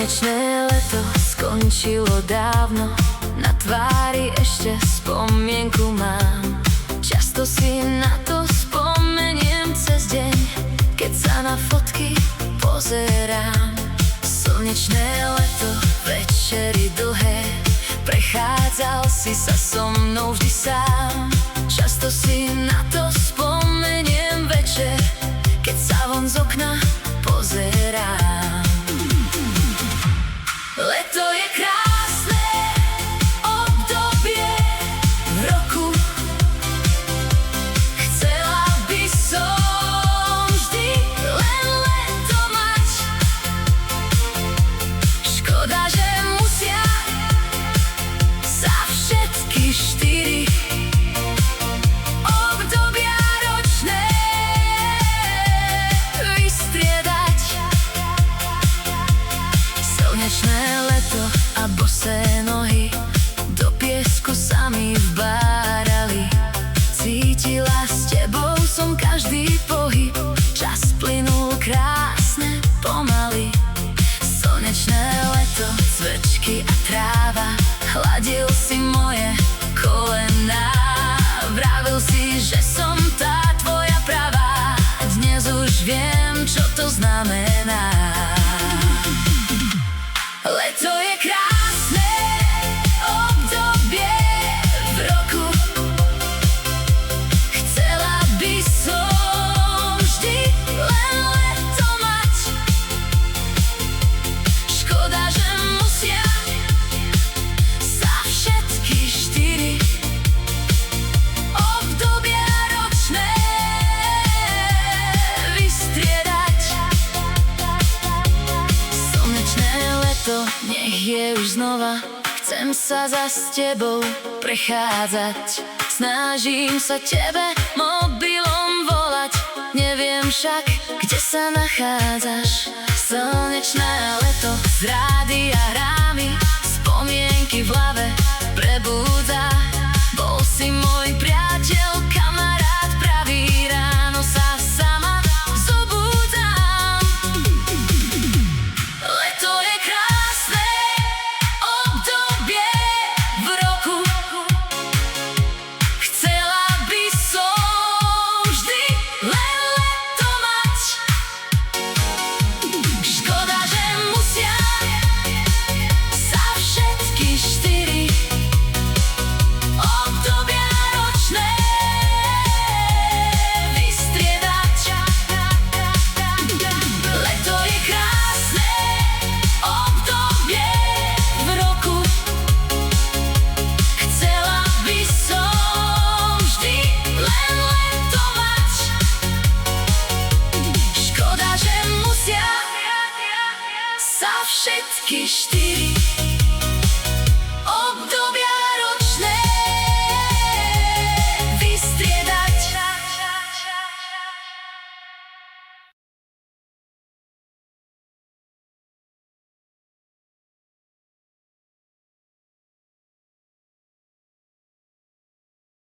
Slnečné leto skončilo dávno, na tvári ešte spomienku mám. Často si na to spomeniem cez deň, keď sa na fotky pozerám. Slnečné leto, večery dlhé, prechádzal si sa so mnou vždy sám. Často si na to spomeniem večer, keď sa von z okna pozerám. Leto je krásne obdobie v roku. Chcela by som vždy len leto mať. Škoda, že musia sa všetky štyri obdobia ročné vystriedať. Slnečné leto a bosé nohy do piesku sa mi vbárali. Cítila s tebou som každý pohyb, čas plynul krásne pomaly. Slnečné leto, cvrčky a tráva, hladil si moje kolená. Vravil si, že som tá tvoja pravá, dnes už viem, čo to znamená. Leto je krásne obdobie v roku. Chcela by som vždy len leto mať. Škoda, že musia sa všetky štyri obdobia ročné vystriedať. Slnečné leto, nech je už znova, chcem sa za s tebou prechádzať. Snažím sa tebe mobilom volať, neviem však, kde sa nachádzaš. Slnečné leto, z rádia hrá mi spomienky v hlave prebúdza. Bol si môj priateľ, kamarát pravý, ráno sa sama zobúdzam. Leto je krásne obdobie v roku. Chcela by som vždy len leto mať. Škoda, že musia sa všetky štyri obdobia ročné vystriedať. Leto je krásne obdobie v roku. Chcela by som vždy len leto mať. Škoda, že musia sa všetky štyri